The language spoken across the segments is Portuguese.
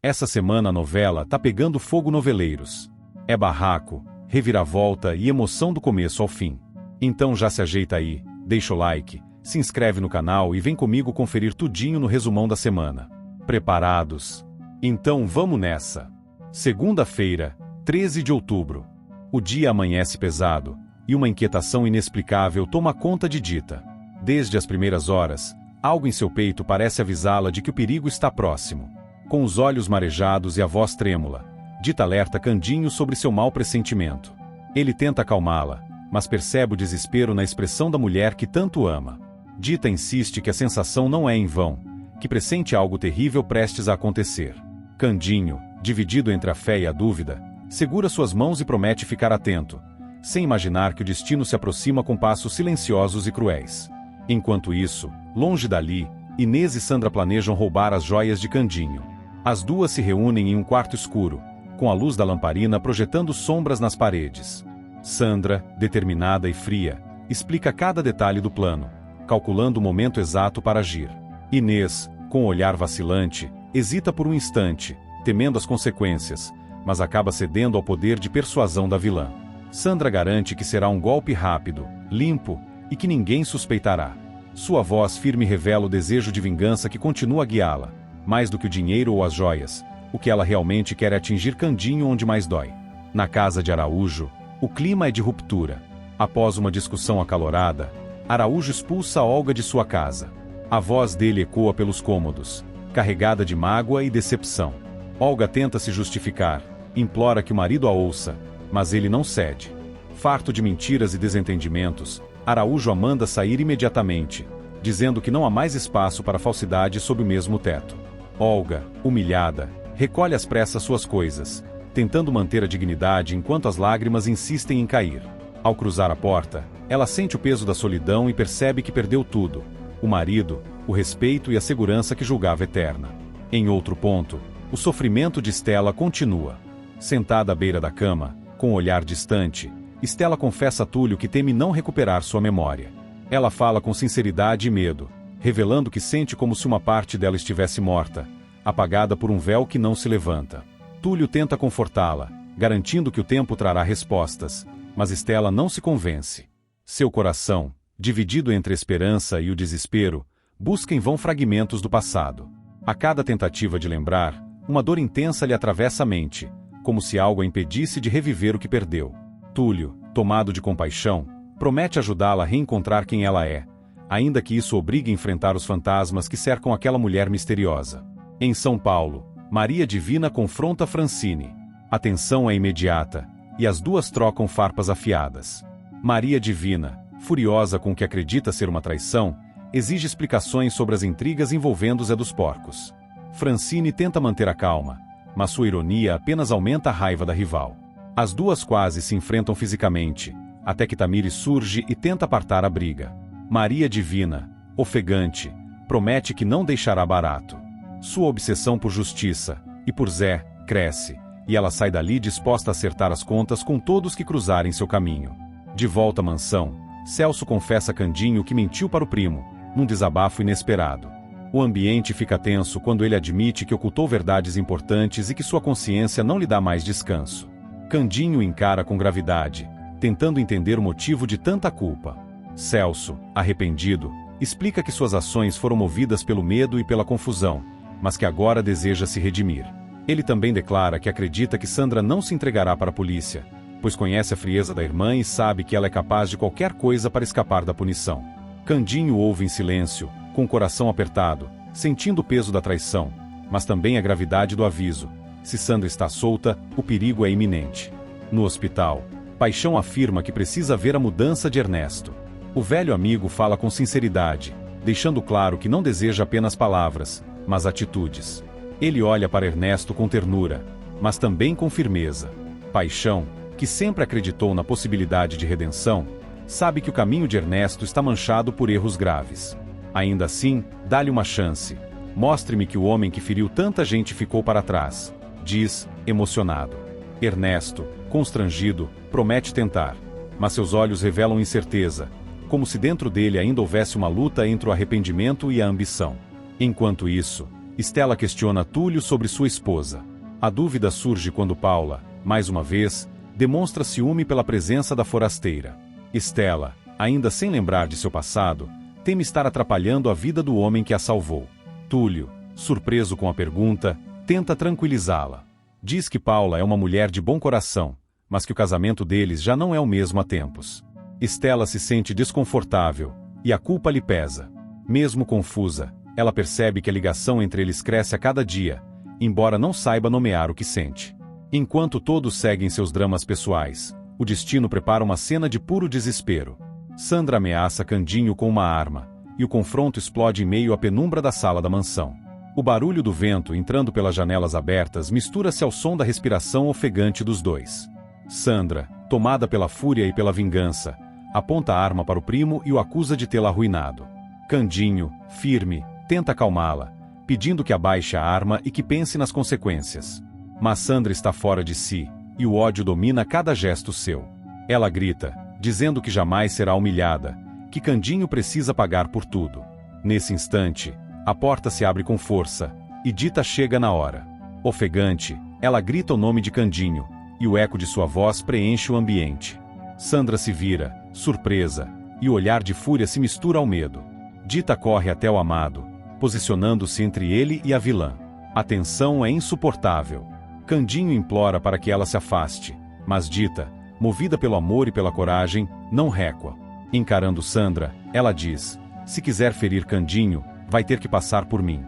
Essa semana a novela tá pegando fogo noveleiros. É barraco, reviravolta e emoção do começo ao fim. Então já se ajeita aí, deixa o like, se inscreve no canal e vem comigo conferir tudinho no resumão da semana. Preparados? Então vamos nessa! Segunda-feira, 13 de outubro. O dia amanhece pesado, e uma inquietação inexplicável toma conta de Dita. Desde as primeiras horas, algo em seu peito parece avisá-la de que o perigo está próximo. Com os olhos marejados e a voz trêmula, Dita alerta Candinho sobre seu mau pressentimento. Ele tenta acalmá-la, mas percebe o desespero na expressão da mulher que tanto ama. Dita insiste que a sensação não é em vão, que pressente algo terrível prestes a acontecer. Candinho, dividido entre a fé e a dúvida, segura suas mãos e promete ficar atento, sem imaginar que o destino se aproxima com passos silenciosos e cruéis. Enquanto isso, longe dali, Inês e Sandra planejam roubar as joias de Candinho. As duas se reúnem em um quarto escuro, com a luz da lamparina projetando sombras nas paredes. Sandra, determinada e fria, explica cada detalhe do plano, calculando o momento exato para agir. Inês, com o olhar vacilante, hesita por um instante, temendo as consequências, mas acaba cedendo ao poder de persuasão da vilã. Sandra garante que será um golpe rápido, limpo e que ninguém suspeitará. Sua voz firme revela o desejo de vingança que continua a guiá-la, mais do que o dinheiro ou as joias. O que ela realmente quer é atingir Candinho onde mais dói. Na casa de Araújo, o clima é de ruptura. Após uma discussão acalorada, Araújo expulsa Olga de sua casa. A voz dele ecoa pelos cômodos, carregada de mágoa e decepção. Olga tenta se justificar, implora que o marido a ouça, mas ele não cede. Farto de mentiras e desentendimentos, Araújo a manda sair imediatamente, dizendo que não há mais espaço para falsidade sob o mesmo teto. Olga, humilhada, recolhe às pressas suas coisas, tentando manter a dignidade enquanto as lágrimas insistem em cair. Ao cruzar a porta, ela sente o peso da solidão e percebe que perdeu tudo: o marido, o respeito e a segurança que julgava eterna. Em outro ponto, o sofrimento de Stella continua. Sentada à beira da cama, com um olhar distante, Stella confessa a Túlio que teme não recuperar sua memória. Ela fala com sinceridade e medo, revelando que sente como se uma parte dela estivesse morta, apagada por um véu que não se levanta. Túlio tenta confortá-la, garantindo que o tempo trará respostas, mas Stella não se convence. Seu coração, dividido entre a esperança e o desespero, busca em vão fragmentos do passado. A cada tentativa de lembrar, uma dor intensa lhe atravessa a mente, como se algo a impedisse de reviver o que perdeu. Túlio, tomado de compaixão, promete ajudá-la a reencontrar quem ela é, ainda que isso obrigue a enfrentar os fantasmas que cercam aquela mulher misteriosa. Em São Paulo, Maria Divina confronta Francine. A tensão é imediata, e as duas trocam farpas afiadas. Maria Divina, furiosa com o que acredita ser uma traição, exige explicações sobre as intrigas envolvendo Zé dos Porcos. Francine tenta manter a calma, mas sua ironia apenas aumenta a raiva da rival. As duas quase se enfrentam fisicamente, até que Tamires surge e tenta apartar a briga. Maria Divina, ofegante, promete que não deixará barato. Sua obsessão por justiça, e por Zé, cresce, e ela sai dali disposta a acertar as contas com todos que cruzarem seu caminho. De volta à mansão, Celso confessa a Candinho que mentiu para o primo, num desabafo inesperado. O ambiente fica tenso quando ele admite que ocultou verdades importantes e que sua consciência não lhe dá mais descanso. Candinho encara com gravidade, tentando entender o motivo de tanta culpa. Celso, arrependido, explica que suas ações foram movidas pelo medo e pela confusão, mas que agora deseja se redimir. Ele também declara que acredita que Sandra não se entregará para a polícia, pois conhece a frieza da irmã e sabe que ela é capaz de qualquer coisa para escapar da punição. Candinho ouve em silêncio, com o coração apertado, sentindo o peso da traição, mas também a gravidade do aviso. Se Sandra está solta, o perigo é iminente. No hospital, Paixão afirma que precisa ver a mudança de Ernesto. O velho amigo fala com sinceridade, deixando claro que não deseja apenas palavras, mas atitudes. Ele olha para Ernesto com ternura, mas também com firmeza. Paixão, que sempre acreditou na possibilidade de redenção, sabe que o caminho de Ernesto está manchado por erros graves. Ainda assim, dá-lhe uma chance. Mostre-me que o homem que feriu tanta gente ficou para trás, diz, emocionado. Ernesto, constrangido, promete tentar, mas seus olhos revelam incerteza, como se dentro dele ainda houvesse uma luta entre o arrependimento e a ambição. Enquanto isso, Stella questiona Túlio sobre sua esposa. A dúvida surge quando Paula, mais uma vez, demonstra ciúme pela presença da forasteira. Stella, ainda sem lembrar de seu passado, teme estar atrapalhando a vida do homem que a salvou. Túlio, surpreso com a pergunta, tenta tranquilizá-la. Diz que Paula é uma mulher de bom coração, mas que o casamento deles já não é o mesmo há tempos. Stella se sente desconfortável, e a culpa lhe pesa. Mesmo confusa, ela percebe que a ligação entre eles cresce a cada dia, embora não saiba nomear o que sente. Enquanto todos seguem seus dramas pessoais, o destino prepara uma cena de puro desespero. Sandra ameaça Candinho com uma arma, e o confronto explode em meio à penumbra da sala da mansão. O barulho do vento entrando pelas janelas abertas mistura-se ao som da respiração ofegante dos dois. Sandra, tomada pela fúria e pela vingança, aponta a arma para o primo e o acusa de tê-la arruinado. Candinho, firme, tenta acalmá-la, pedindo que abaixe a arma e que pense nas consequências. Mas Sandra está fora de si, e o ódio domina cada gesto seu. Ela grita, dizendo que jamais será humilhada, que Candinho precisa pagar por tudo. Nesse instante, a porta se abre com força, e Dita chega na hora. Ofegante, ela grita o nome de Candinho, e o eco de sua voz preenche o ambiente. Sandra se vira, surpresa, e o olhar de fúria se mistura ao medo. Dita corre até o amado, posicionando-se entre ele e a vilã. A tensão é insuportável. Candinho implora para que ela se afaste, mas Dita, movida pelo amor e pela coragem, não recua. Encarando Sandra, ela diz: se quiser ferir Candinho, vai ter que passar por mim.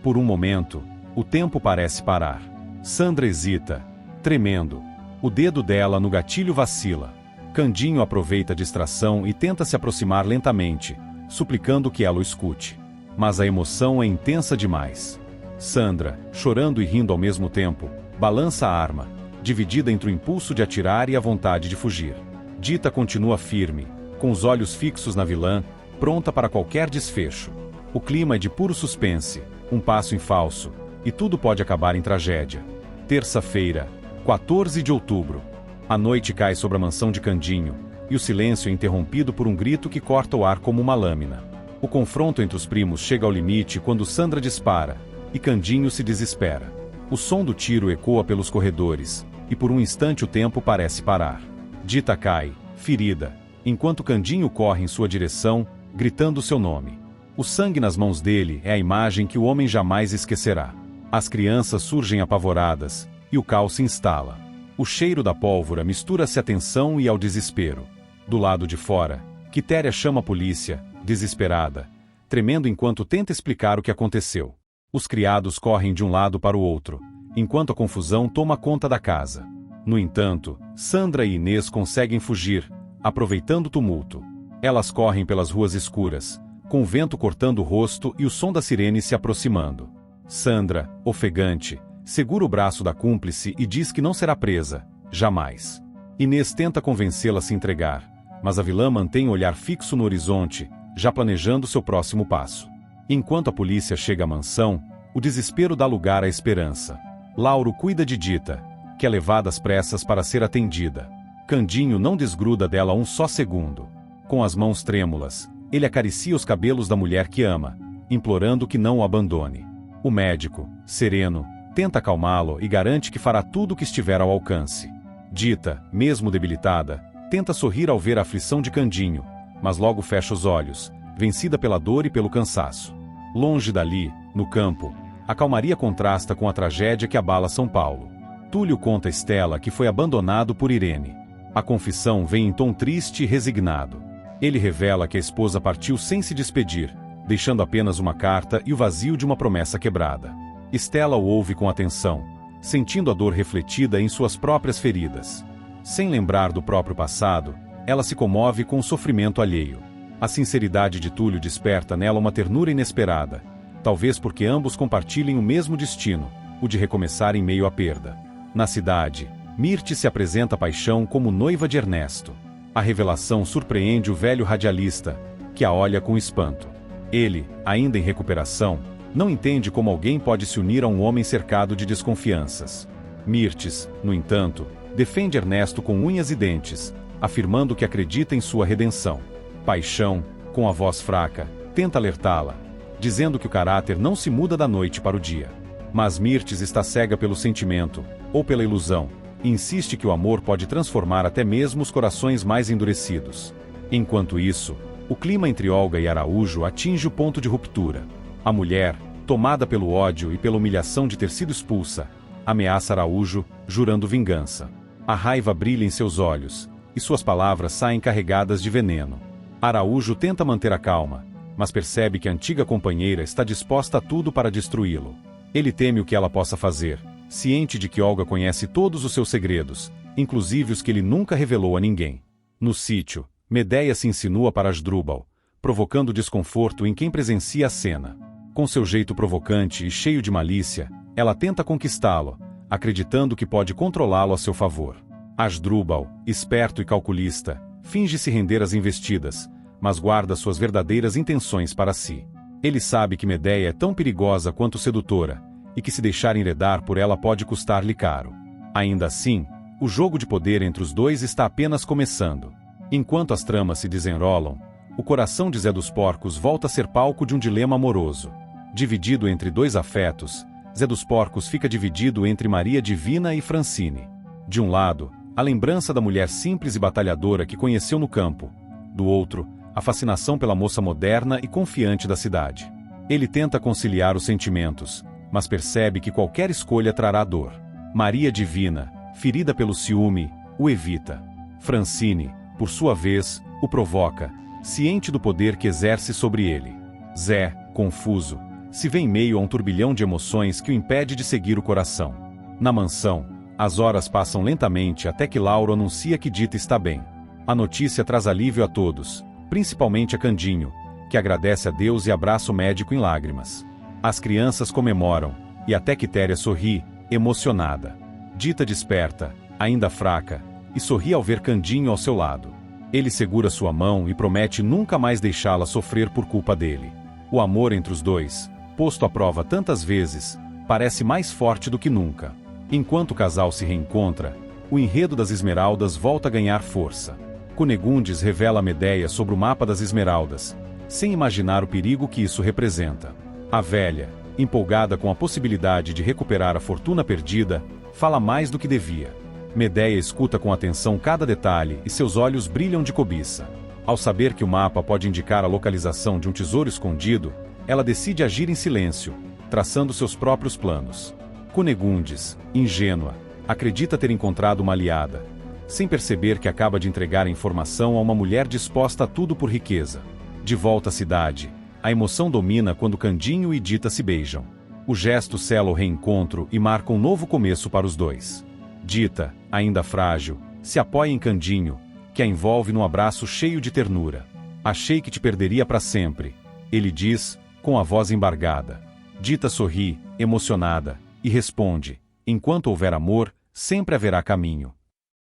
Por um momento, o tempo parece parar. Sandra hesita, tremendo. O dedo dela no gatilho vacila. Candinho aproveita a distração e tenta se aproximar lentamente, suplicando que ela o escute. Mas a emoção é intensa demais. Sandra, chorando e rindo ao mesmo tempo, balança a arma, dividida entre o impulso de atirar e a vontade de fugir. Dita continua firme, com os olhos fixos na vilã, pronta para qualquer desfecho. O clima é de puro suspense, um passo em falso, e tudo pode acabar em tragédia. Terça-feira, 14 de outubro. A noite cai sobre a mansão de Candinho, e o silêncio é interrompido por um grito que corta o ar como uma lâmina. O confronto entre os primos chega ao limite quando Sandra dispara, e Candinho se desespera. O som do tiro ecoa pelos corredores, e por um instante o tempo parece parar. Dita cai, ferida, enquanto Candinho corre em sua direção, gritando seu nome. O sangue nas mãos dele é a imagem que o homem jamais esquecerá. As crianças surgem apavoradas, e o caos se instala. O cheiro da pólvora mistura-se à tensão e ao desespero. Do lado de fora, Quitéria chama a polícia, desesperada, tremendo enquanto tenta explicar o que aconteceu. Os criados correm de um lado para o outro, enquanto a confusão toma conta da casa. No entanto, Sandra e Inês conseguem fugir, aproveitando o tumulto. Elas correm pelas ruas escuras, com o vento cortando o rosto e o som da sirene se aproximando. Sandra, ofegante, segura o braço da cúmplice e diz que não será presa, jamais. Inês tenta convencê-la a se entregar, mas a vilã mantém o olhar fixo no horizonte, já planejando seu próximo passo. Enquanto a polícia chega à mansão, o desespero dá lugar à esperança. Lauro cuida de Dita, que é levada às pressas para ser atendida. Candinho não desgruda dela um só segundo. Com as mãos trêmulas, ele acaricia os cabelos da mulher que ama, implorando que não o abandone. O médico, sereno, tenta acalmá-lo e garante que fará tudo o que estiver ao alcance. Dita, mesmo debilitada, tenta sorrir ao ver a aflição de Candinho, mas logo fecha os olhos, vencida pela dor e pelo cansaço. Longe dali, no campo, a calmaria contrasta com a tragédia que abala São Paulo. Túlio conta a Stella que foi abandonado por Irene. A confissão vem em tom triste e resignado. Ele revela que a esposa partiu sem se despedir, deixando apenas uma carta e o vazio de uma promessa quebrada. Stella o ouve com atenção, sentindo a dor refletida em suas próprias feridas. Sem lembrar do próprio passado, ela se comove com o sofrimento alheio. A sinceridade de Túlio desperta nela uma ternura inesperada, talvez porque ambos compartilhem o mesmo destino, o de recomeçar em meio à perda. Na cidade, Mirte se apresenta a paixão como noiva de Ernesto. A revelação surpreende o velho radialista, que a olha com espanto. Ele, ainda em recuperação, não entende como alguém pode se unir a um homem cercado de desconfianças. Mirtes, no entanto, defende Ernesto com unhas e dentes, afirmando que acredita em sua redenção. Paixão, com a voz fraca, tenta alertá-la, dizendo que o caráter não se muda da noite para o dia. Mas Mirtes está cega pelo sentimento, ou pela ilusão, e insiste que o amor pode transformar até mesmo os corações mais endurecidos. Enquanto isso, o clima entre Olga e Araújo atinge o ponto de ruptura. A mulher, tomada pelo ódio e pela humilhação de ter sido expulsa, ameaça Araújo, jurando vingança. A raiva brilha em seus olhos, e suas palavras saem carregadas de veneno. Araújo tenta manter a calma, mas percebe que a antiga companheira está disposta a tudo para destruí-lo. Ele teme o que ela possa fazer, ciente de que Olga conhece todos os seus segredos, inclusive os que ele nunca revelou a ninguém. No sítio, Medéia se insinua para Asdrúbal, provocando desconforto em quem presencia a cena. Com seu jeito provocante e cheio de malícia, ela tenta conquistá-lo, acreditando que pode controlá-lo a seu favor. Asdrúbal, esperto e calculista, finge se render às investidas, mas guarda suas verdadeiras intenções para si. Ele sabe que Medéia é tão perigosa quanto sedutora, e que se deixar enredar por ela pode custar-lhe caro. Ainda assim, o jogo de poder entre os dois está apenas começando. Enquanto as tramas se desenrolam, o coração de Zé dos Porcos volta a ser palco de um dilema amoroso. Dividido entre dois afetos, Zé dos Porcos fica dividido entre Maria Divina e Francine. De um lado, a lembrança da mulher simples e batalhadora que conheceu no campo. Do outro, a fascinação pela moça moderna e confiante da cidade. Ele tenta conciliar os sentimentos, mas percebe que qualquer escolha trará dor. Maria Divina, ferida pelo ciúme, o evita. Francine, por sua vez, o provoca, ciente do poder que exerce sobre ele. Zé, confuso, se vê em meio a um turbilhão de emoções que o impede de seguir o coração. Na mansão, as horas passam lentamente até que Lauro anuncia que Dita está bem. A notícia traz alívio a todos, principalmente a Candinho, que agradece a Deus e abraça o médico em lágrimas. As crianças comemoram, e até Quitéria sorri, emocionada. Dita desperta, ainda fraca, e sorri ao ver Candinho ao seu lado. Ele segura sua mão e promete nunca mais deixá-la sofrer por culpa dele. O amor entre os dois, posto à prova tantas vezes, parece mais forte do que nunca. Enquanto o casal se reencontra, o enredo das Esmeraldas volta a ganhar força. Cunegundes revela a Medéia sobre o mapa das Esmeraldas, sem imaginar o perigo que isso representa. A velha, empolgada com a possibilidade de recuperar a fortuna perdida, fala mais do que devia. Medéia escuta com atenção cada detalhe e seus olhos brilham de cobiça. Ao saber que o mapa pode indicar a localização de um tesouro escondido, ela decide agir em silêncio, traçando seus próprios planos. Cunegundes, ingênua, acredita ter encontrado uma aliada, sem perceber que acaba de entregar a informação a uma mulher disposta a tudo por riqueza. De volta à cidade, a emoção domina quando Candinho e Dita se beijam. O gesto sela o reencontro e marca um novo começo para os dois. Dita, ainda frágil, se apoia em Candinho, que a envolve num abraço cheio de ternura. Achei que te perderia para sempre, ele diz, com a voz embargada. Dita sorri, emocionada, e responde: enquanto houver amor, sempre haverá caminho.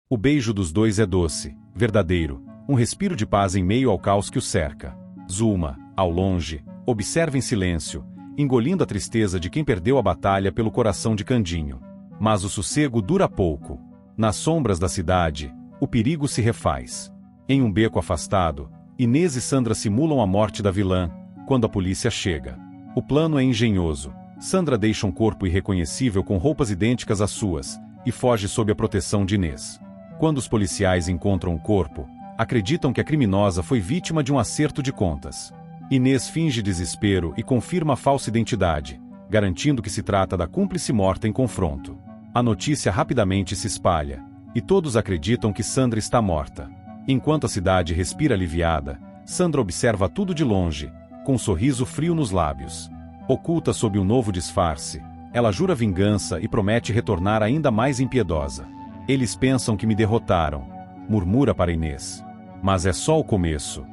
O beijo dos dois é doce, verdadeiro, um respiro de paz em meio ao caos que o cerca. Zulma, ao longe, observa em silêncio, engolindo a tristeza de quem perdeu a batalha pelo coração de Candinho. Mas o sossego dura pouco. Nas sombras da cidade, o perigo se refaz. Em um beco afastado, Inês e Sandra simulam a morte da vilã, quando a polícia chega. O plano é engenhoso. Sandra deixa um corpo irreconhecível com roupas idênticas às suas, e foge sob a proteção de Inês. Quando os policiais encontram o corpo, acreditam que a criminosa foi vítima de um acerto de contas. Inês finge desespero e confirma a falsa identidade, garantindo que se trata da cúmplice morta em confronto. A notícia rapidamente se espalha, e todos acreditam que Sandra está morta. Enquanto a cidade respira aliviada, Sandra observa tudo de longe, com um sorriso frio nos lábios. Oculta sob um novo disfarce, ela jura vingança e promete retornar ainda mais impiedosa. Eles pensam que me derrotaram, murmura para Inês. Mas é só o começo.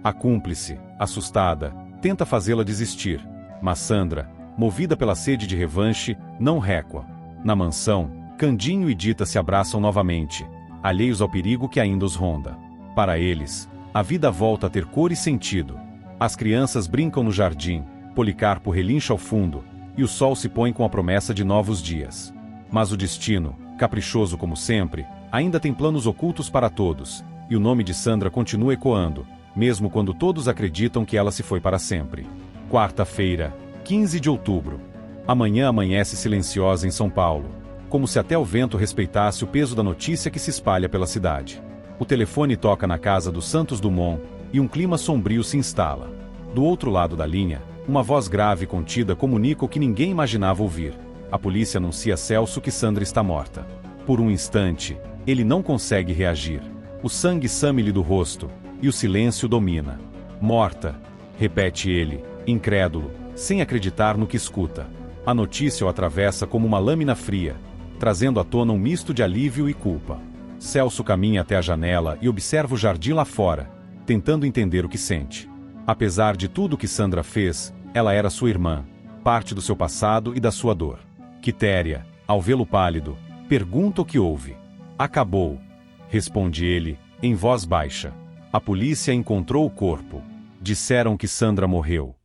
A cúmplice, assustada, tenta fazê-la desistir, mas Sandra, movida pela sede de revanche, não recua. Na mansão, Candinho e Dita se abraçam novamente, alheios ao perigo que ainda os ronda. Para eles, a vida volta a ter cor e sentido. As crianças brincam no jardim, Policarpo relincha ao fundo, e o sol se põe com a promessa de novos dias. Mas o destino, caprichoso como sempre, ainda tem planos ocultos para todos, e o nome de Sandra continua ecoando, mesmo quando todos acreditam que ela se foi para sempre. Quarta-feira, 15 de outubro. A manhã amanhece silenciosa em São Paulo, como se até o vento respeitasse o peso da notícia que se espalha pela cidade. O telefone toca na casa dos Santos Dumont e um clima sombrio se instala. Do outro lado da linha, uma voz grave e contida comunica o que ninguém imaginava ouvir. A polícia anuncia a Celso que Sandra está morta. Por um instante, ele não consegue reagir. O sangue some-lhe do rosto, e o silêncio domina. Morta, repete ele, incrédulo, sem acreditar no que escuta. A notícia o atravessa como uma lâmina fria, trazendo à tona um misto de alívio e culpa. Celso caminha até a janela e observa o jardim lá fora, tentando entender o que sente. Apesar de tudo o que Sandra fez, ela era sua irmã, parte do seu passado e da sua dor. Quitéria, ao vê-lo pálido, pergunta o que houve. Acabou, responde ele, em voz baixa. A polícia encontrou o corpo. Disseram que Sandra morreu.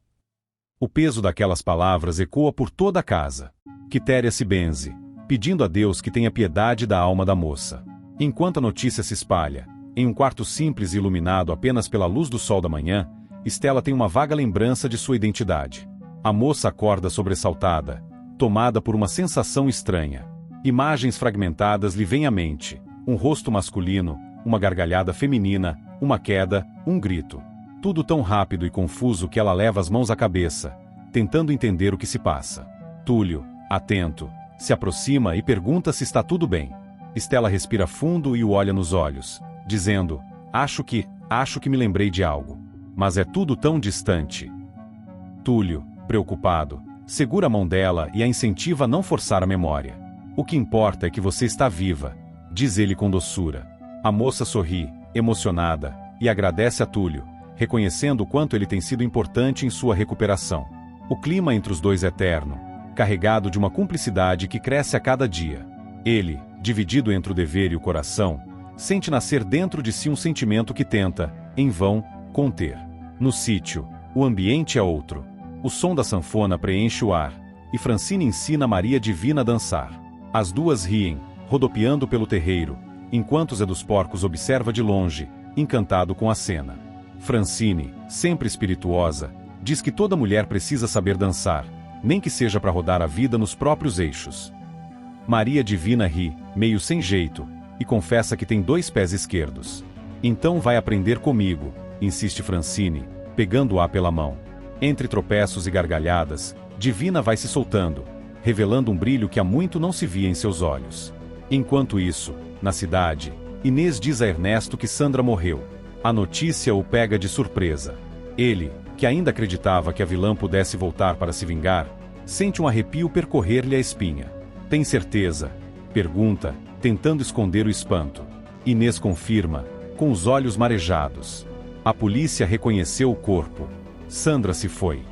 O peso daquelas palavras ecoa por toda a casa. Quitéria se benze, pedindo a Deus que tenha piedade da alma da moça. Enquanto a notícia se espalha, em um quarto simples e iluminado apenas pela luz do sol da manhã, Estela tem uma vaga lembrança de sua identidade. A moça acorda sobressaltada, tomada por uma sensação estranha. Imagens fragmentadas lhe vêm à mente: um rosto masculino, uma gargalhada feminina, uma queda, um grito. Tudo tão rápido e confuso que ela leva as mãos à cabeça, tentando entender o que se passa. Túlio, atento, se aproxima e pergunta se está tudo bem. Estela respira fundo e o olha nos olhos, dizendo: Acho que me lembrei de algo. Mas é tudo tão distante. Túlio, preocupado, segura a mão dela e a incentiva a não forçar a memória. O que importa é que você está viva, diz ele com doçura. A moça sorri, emocionada, e agradece a Túlio, reconhecendo o quanto ele tem sido importante em sua recuperação. O clima entre os dois é terno, carregado de uma cumplicidade que cresce a cada dia. Ele, dividido entre o dever e o coração, sente nascer dentro de si um sentimento que tenta, em vão, conter. No sítio, o ambiente é outro. O som da sanfona preenche o ar, e Francine ensina Maria Divina a dançar. As duas riem, rodopiando pelo terreiro, enquanto Zé dos Porcos observa de longe, encantado com a cena. Francine, sempre espirituosa, diz que toda mulher precisa saber dançar, nem que seja para rodar a vida nos próprios eixos. Maria Divina ri, meio sem jeito, e confessa que tem 2 pés esquerdos. Então vai aprender comigo, insiste Francine, pegando-a pela mão. Entre tropeços e gargalhadas, Divina vai se soltando, revelando um brilho que há muito não se via em seus olhos. Enquanto isso, na cidade, Inês diz a Ernesto que Sandra morreu. A notícia o pega de surpresa. Ele, que ainda acreditava que a vilã pudesse voltar para se vingar, sente um arrepio percorrer-lhe a espinha. Tem certeza? Pergunta, tentando esconder o espanto. Inês confirma, com os olhos marejados. A polícia reconheceu o corpo. Sandra se foi.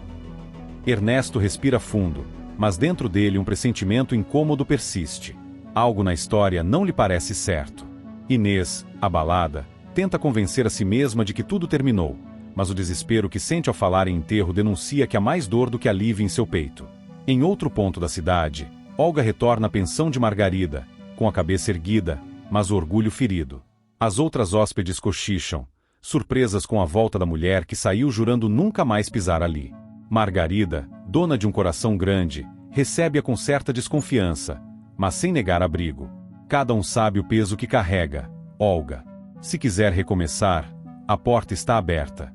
Ernesto respira fundo, mas dentro dele um pressentimento incômodo persiste. Algo na história não lhe parece certo. Inês, abalada, tenta convencer a si mesma de que tudo terminou, mas o desespero que sente ao falar em enterro denuncia que há mais dor do que alívio em seu peito. Em outro ponto da cidade, Olga retorna à pensão de Margarida, com a cabeça erguida, mas o orgulho ferido. As outras hóspedes cochicham, surpresas com a volta da mulher que saiu jurando nunca mais pisar ali. Margarida, dona de um coração grande, recebe-a com certa desconfiança, mas sem negar abrigo. Cada um sabe o peso que carrega. Olga. Se quiser recomeçar, a porta está aberta.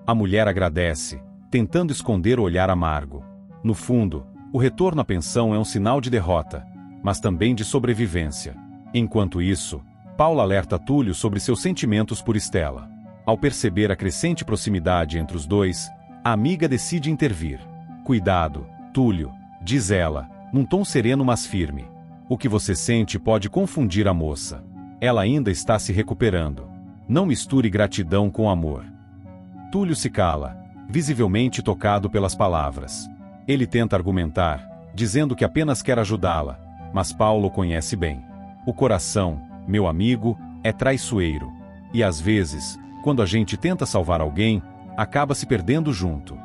A mulher agradece, tentando esconder o olhar amargo. No fundo, o retorno à pensão é um sinal de derrota, mas também de sobrevivência. Enquanto isso, Paula alerta Túlio sobre seus sentimentos por Estela. Ao perceber a crescente proximidade entre os dois, a amiga decide intervir. Cuidado, Túlio, diz ela, num tom sereno mas firme. O que você sente pode confundir a moça. Ela ainda está se recuperando. Não misture gratidão com amor. Túlio se cala, visivelmente tocado pelas palavras. Ele tenta argumentar, dizendo que apenas quer ajudá-la, mas Paulo conhece bem. O coração, meu amigo, é traiçoeiro. E às vezes, quando a gente tenta salvar alguém, acaba se perdendo junto.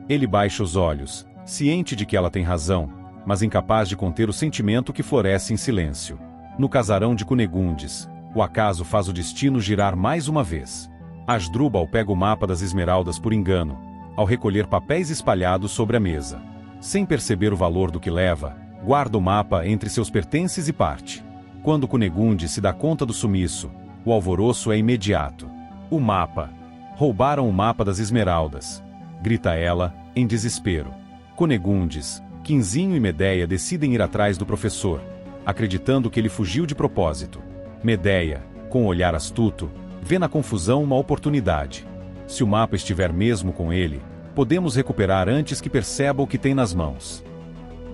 Ele baixa os olhos, ciente de que ela tem razão, mas incapaz de conter o sentimento que floresce em silêncio. No casarão de Cunegundes, o acaso faz o destino girar mais uma vez. Asdrúbal pega o mapa das Esmeraldas por engano, ao recolher papéis espalhados sobre a mesa. Sem perceber o valor do que leva, guarda o mapa entre seus pertences e parte. Quando Cunegunde se dá conta do sumiço, o alvoroço é imediato. O mapa. Roubaram o mapa das esmeraldas. Grita ela, em desespero. Cunegundes, Quinzinho e Medeia decidem ir atrás do professor, acreditando que ele fugiu de propósito. Medeia, com um olhar astuto, vê na confusão uma oportunidade. Se o mapa estiver mesmo com ele, podemos recuperar antes que perceba o que tem nas mãos.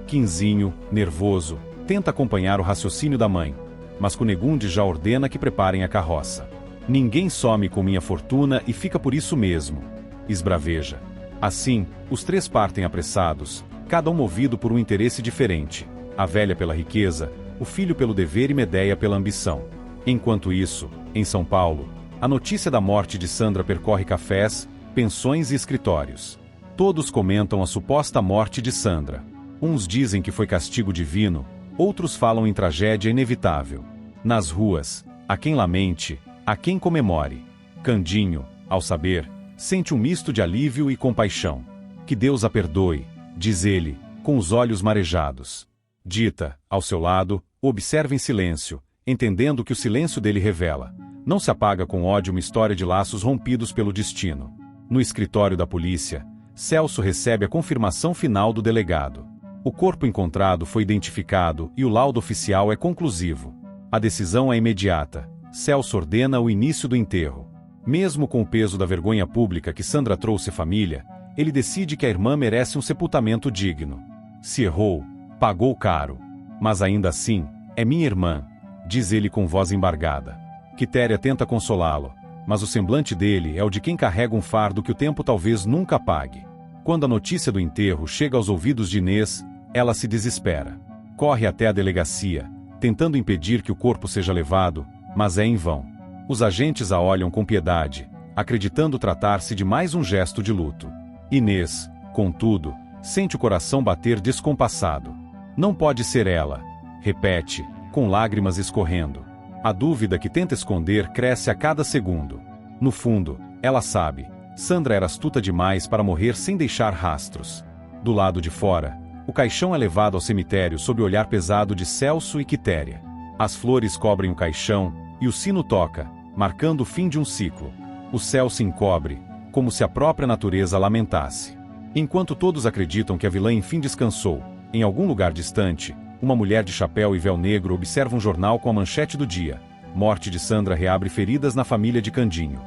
Quinzinho, nervoso, tenta acompanhar o raciocínio da mãe, mas Cunegunde já ordena que preparem a carroça. Ninguém some com minha fortuna e fica por isso mesmo, esbraveja. Assim, os três partem apressados, cada um movido por um interesse diferente, a velha pela riqueza, o filho pelo dever e Medeia pela ambição. Enquanto isso, em São Paulo, a notícia da morte de Sandra percorre cafés, pensões e escritórios. Todos comentam a suposta morte de Sandra. Uns dizem que foi castigo divino, outros falam em tragédia inevitável. Nas ruas, há quem lamente, há quem comemore. Candinho, ao saber, sente um misto de alívio e compaixão. Que Deus a perdoe, diz ele, com os olhos marejados. Dita, ao seu lado, observa em silêncio, entendendo que o silêncio dele revela. Não se apaga com ódio uma história de laços rompidos pelo destino. No escritório da polícia, Celso recebe a confirmação final do delegado. O corpo encontrado foi identificado e o laudo oficial é conclusivo. A decisão é imediata. Celso ordena o início do enterro. Mesmo com o peso da vergonha pública que Sandra trouxe à família, ele decide que a irmã merece um sepultamento digno. Se errou, pagou caro. Mas ainda assim, é minha irmã, diz ele com voz embargada. Quitéria tenta consolá-lo, mas o semblante dele é o de quem carrega um fardo que o tempo talvez nunca apague. Quando a notícia do enterro chega aos ouvidos de Inês, ela se desespera. Corre até a delegacia, tentando impedir que o corpo seja levado, mas é em vão. Os agentes a olham com piedade, acreditando tratar-se de mais um gesto de luto. Inês, contudo, sente o coração bater descompassado. Não pode ser ela, repete, com lágrimas escorrendo. A dúvida que tenta esconder cresce a cada segundo. No fundo, ela sabe, Sandra era astuta demais para morrer sem deixar rastros. Do lado de fora, o caixão é levado ao cemitério sob o olhar pesado de Celso e Quitéria. As flores cobrem o caixão, e o sino toca, marcando o fim de um ciclo. O céu se encobre, como se a própria natureza lamentasse. Enquanto todos acreditam que a vilã enfim descansou, em algum lugar distante, uma mulher de chapéu e véu negro observa um jornal com a manchete do dia. Morte de Sandra reabre feridas na família de Candinho.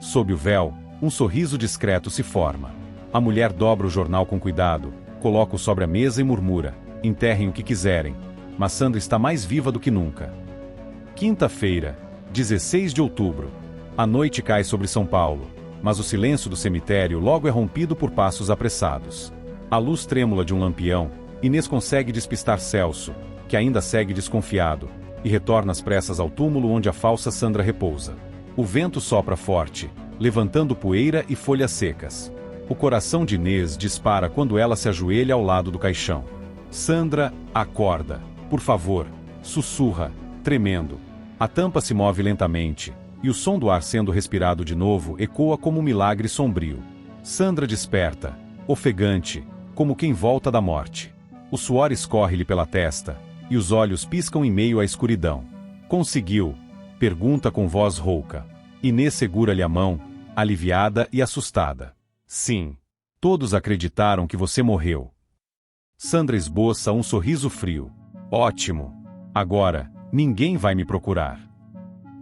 Sob o véu, um sorriso discreto se forma. A mulher dobra o jornal com cuidado, coloca-o sobre a mesa e murmura: enterrem o que quiserem, mas Sandra está mais viva do que nunca. Quinta-feira, 16 de outubro. A noite cai sobre São Paulo, mas o silêncio do cemitério logo é rompido por passos apressados. À luz trêmula de um lampião, Inês consegue despistar Celso, que ainda segue desconfiado, e retorna às pressas ao túmulo onde a falsa Sandra repousa. O vento sopra forte, levantando poeira e folhas secas. O coração de Inês dispara quando ela se ajoelha ao lado do caixão. Sandra, acorda, por favor, sussurra, tremendo. A tampa se move lentamente, e o som do ar sendo respirado de novo ecoa como um milagre sombrio. Sandra desperta, ofegante, como quem volta da morte. O suor escorre-lhe pela testa, e os olhos piscam em meio à escuridão. Conseguiu? Pergunta com voz rouca. Inês segura-lhe a mão, aliviada e assustada. Sim. Todos acreditaram que você morreu. Sandra esboça um sorriso frio. Ótimo. Agora, ninguém vai me procurar.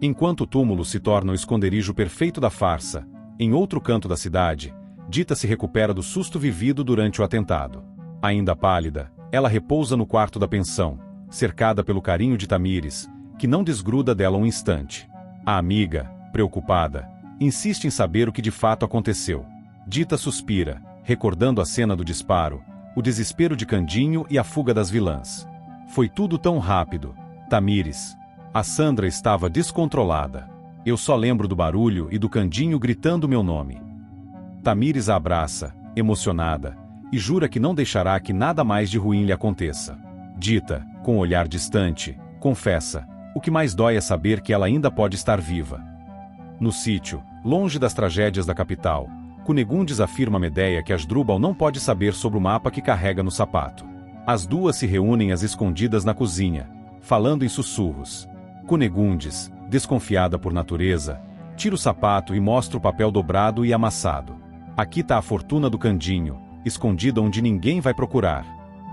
Enquanto o túmulo se torna o esconderijo perfeito da farsa, em outro canto da cidade, Dita se recupera do susto vivido durante o atentado. Ainda pálida, ela repousa no quarto da pensão, cercada pelo carinho de Tamires, que não desgruda dela um instante. A amiga, preocupada, insiste em saber o que de fato aconteceu. Dita suspira, recordando a cena do disparo, o desespero de Candinho e a fuga das vilãs. Foi tudo tão rápido. Tamires. A Sandra estava descontrolada. Eu só lembro do barulho e do Candinho gritando meu nome. Tamires a abraça, emocionada, e jura que não deixará que nada mais de ruim lhe aconteça. Dita, com um olhar distante, confessa: o que mais dói é saber que ela ainda pode estar viva. No sítio, longe das tragédias da capital, Cunegundes afirma a Medéia que Asdrúbal não pode saber sobre o mapa que carrega no sapato. As duas se reúnem às escondidas na cozinha, falando em sussurros. Cunegundes, desconfiada por natureza, tira o sapato e mostra o papel dobrado e amassado. Aqui tá a fortuna do Candinho, escondida onde ninguém vai procurar.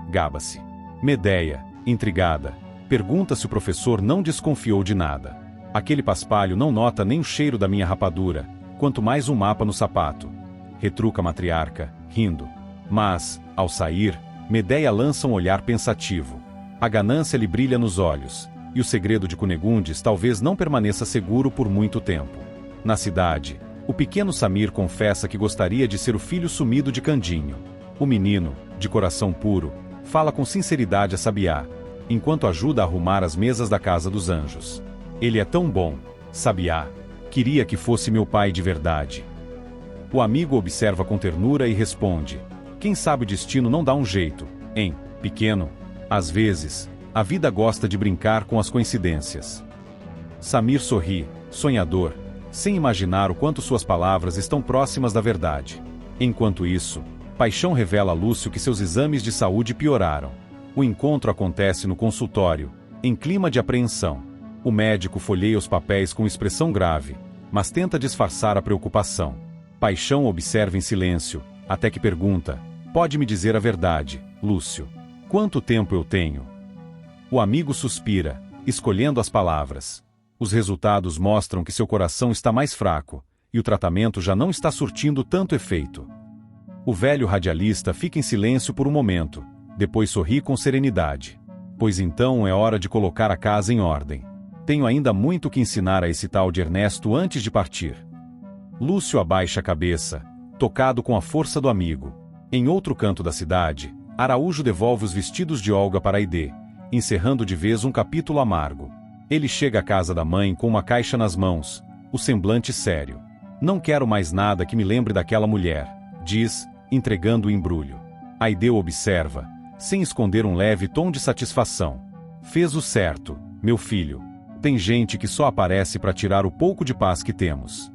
Gaba-se. Medéia, intrigada, pergunta se o professor não desconfiou de nada. Aquele paspalho não nota nem o cheiro da minha rapadura, quanto mais um mapa no sapato. Retruca a matriarca, rindo. Mas, ao sair, Medéia lança um olhar pensativo. A ganância lhe brilha nos olhos, e o segredo de Cunegundes talvez não permaneça seguro por muito tempo. Na cidade, o pequeno Samir confessa que gostaria de ser o filho sumido de Candinho. O menino, de coração puro, fala com sinceridade a Sabiá, enquanto ajuda a arrumar as mesas da Casa dos Anjos. Ele é tão bom, Sabiá. Queria que fosse meu pai de verdade. O amigo observa com ternura e responde: quem sabe o destino não dá um jeito, hein, pequeno? Às vezes, a vida gosta de brincar com as coincidências. Samir sorri, sonhador, sem imaginar o quanto suas palavras estão próximas da verdade. Enquanto isso, Paixão revela a Lúcio que seus exames de saúde pioraram. O encontro acontece no consultório, em clima de apreensão. O médico folheia os papéis com expressão grave, mas tenta disfarçar a preocupação. Paixão observa em silêncio, até que pergunta: pode me dizer a verdade, Lúcio? Quanto tempo eu tenho? O amigo suspira, escolhendo as palavras. Os resultados mostram que seu coração está mais fraco, e o tratamento já não está surtindo tanto efeito. O velho radialista fica em silêncio por um momento, depois sorri com serenidade. Pois então é hora de colocar a casa em ordem. Tenho ainda muito que ensinar a esse tal de Ernesto antes de partir. Lúcio abaixa a cabeça, tocado com a força do amigo. Em outro canto da cidade, Araújo devolve os vestidos de Olga para Aidê, encerrando de vez um capítulo amargo. Ele chega à casa da mãe com uma caixa nas mãos, o semblante sério. Não quero mais nada que me lembre daquela mulher, diz, entregando o embrulho. Aidê observa, sem esconder um leve tom de satisfação. Fez o certo, meu filho. Tem gente que só aparece para tirar o pouco de paz que temos.